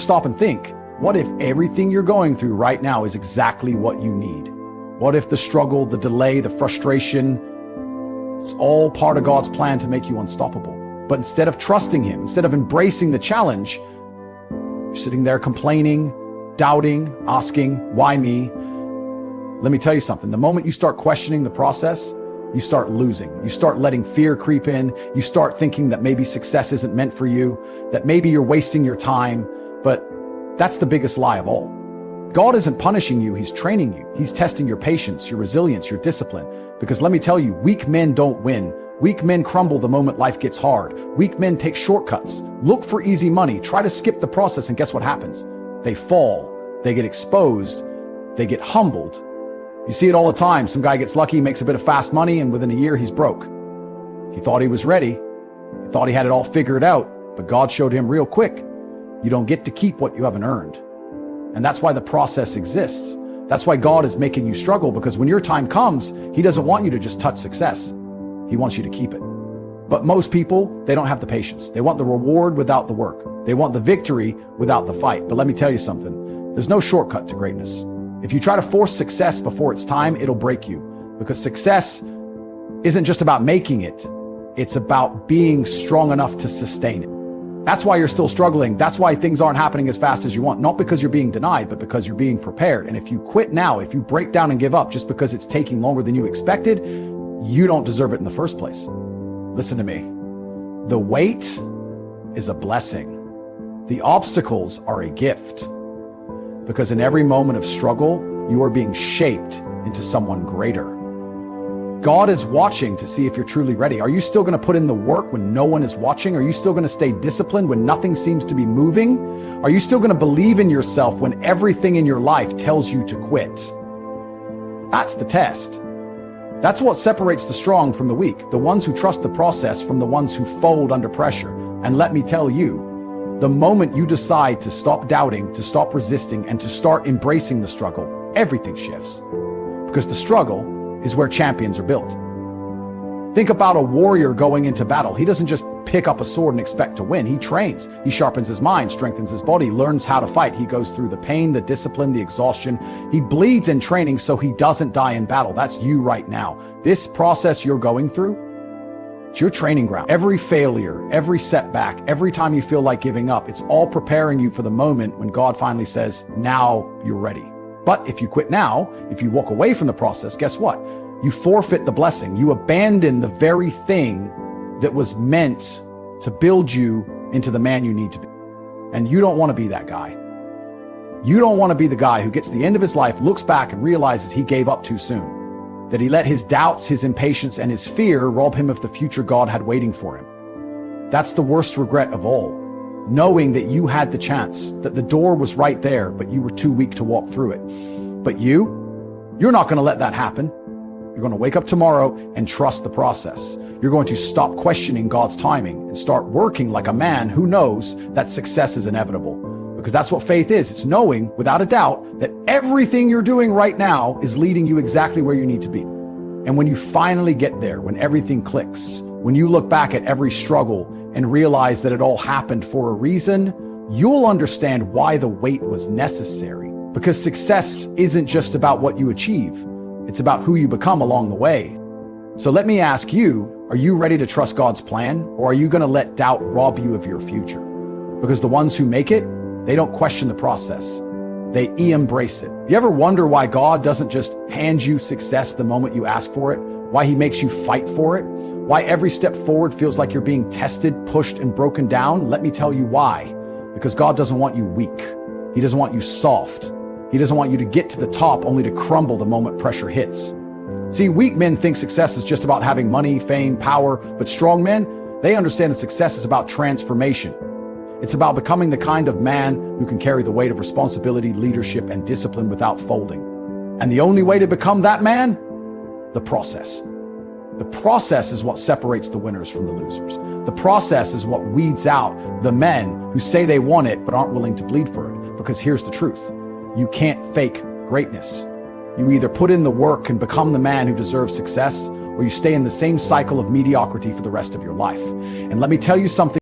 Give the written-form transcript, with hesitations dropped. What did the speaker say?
Stop and think, what if everything you're going through right now is exactly what you need? What if the struggle, the delay, the frustration, it's all part of God's plan to make you unstoppable? But instead of trusting him, instead of embracing the challenge, you're sitting there complaining, doubting, asking, why me? Let me tell you something. The moment you start questioning the process, you start losing. You start letting fear creep in. You start thinking that maybe success isn't meant for you, that maybe you're wasting your time. But that's the biggest lie of all. God isn't punishing you, he's training you. He's testing your patience, your resilience, your discipline. Because let me tell you, weak men don't win. Weak men crumble the moment life gets hard. Weak men take shortcuts, look for easy money, try to skip the process, and guess what happens? They fall, they get exposed, they get humbled. You see it all the time. Some guy gets lucky, makes a bit of fast money, and within a year he's broke. He thought he was ready. He thought he had it all figured out, but God showed him real quick. You don't get to keep what you haven't earned. And that's why the process exists. That's why God is making you struggle, because when your time comes, he doesn't want you to just touch success. He wants you to keep it. But most people, they don't have the patience. They want the reward without the work. They want the victory without the fight. But let me tell you something. There's no shortcut to greatness. If you try to force success before it's time, it'll break you. Because success isn't just about making it. It's about being strong enough to sustain it. That's why you're still struggling. That's why things aren't happening as fast as you want. Not because you're being denied, but because you're being prepared. And if you quit now, if you break down and give up just because it's taking longer than you expected, you don't deserve it in the first place. Listen to me. The wait is a blessing. The obstacles are a gift. Because in every moment of struggle, you are being shaped into someone greater. God is watching to see if you're truly ready. Are you still going to put in the work when no one is watching? Are you still going to stay disciplined when nothing seems to be moving? Are you still going to believe in yourself when everything in your life tells you to quit? That's the test. That's what separates the strong from the weak, the ones who trust the process from the ones who fold under pressure. And let me tell you, the moment you decide to stop doubting, to stop resisting, and to start embracing the struggle, everything shifts. Because the struggle is where champions are built. Think about a warrior going into battle. He doesn't just pick up a sword and expect to win. He trains. He sharpens his mind, strengthens his body, learns how to fight. He goes through the pain, the discipline, the exhaustion. He bleeds in training so he doesn't die in battle. That's you right now. This process you're going through, it's your training ground. Every failure, every setback, every time you feel like giving up, it's all preparing you for the moment when God finally says, now you're ready. But if you quit now, if you walk away from the process, guess what? You forfeit the blessing. You abandon the very thing that was meant to build you into the man you need to be. And you don't want to be that guy. You don't want to be the guy who gets to the end of his life, looks back and realizes he gave up too soon, that he let his doubts, his impatience, and his fear rob him of the future God had waiting for him. That's the worst regret of all. Knowing that you had the chance, that the door was right there, but you were too weak to walk through it. But you're not going to let that happen. You're going to wake up tomorrow and trust the process. You're going to stop questioning God's timing and start working like a man who knows that success is inevitable. Because that's what faith is. It's knowing without a doubt that everything you're doing right now is leading you exactly where you need to be. And when you finally get there, when everything clicks, when you look back at every struggle and realize that it all happened for a reason, you'll understand why the wait was necessary. Because success isn't just about what you achieve. It's about who you become along the way. So let me ask you, are you ready to trust God's plan? Or are you going to let doubt rob you of your future? Because the ones who make it, they don't question the process. They embrace it. You ever wonder why God doesn't just hand you success the moment you ask for it? Why he makes you fight for it? Why every step forward feels like you're being tested, pushed, and broken down? Let me tell you why. Because God doesn't want you weak. He doesn't want you soft. He doesn't want you to get to the top only to crumble the moment pressure hits. See, weak men think success is just about having money, fame, power, but strong men, they understand that success is about transformation. It's about becoming the kind of man who can carry the weight of responsibility, leadership, and discipline without folding. And the only way to become that man? The process. The process is what separates the winners from the losers. The process is what weeds out the men who say they want it but aren't willing to bleed for it. Because here's the truth. You can't fake greatness. You either put in the work and become the man who deserves success, or you stay in the same cycle of mediocrity for the rest of your life. And let me tell you something.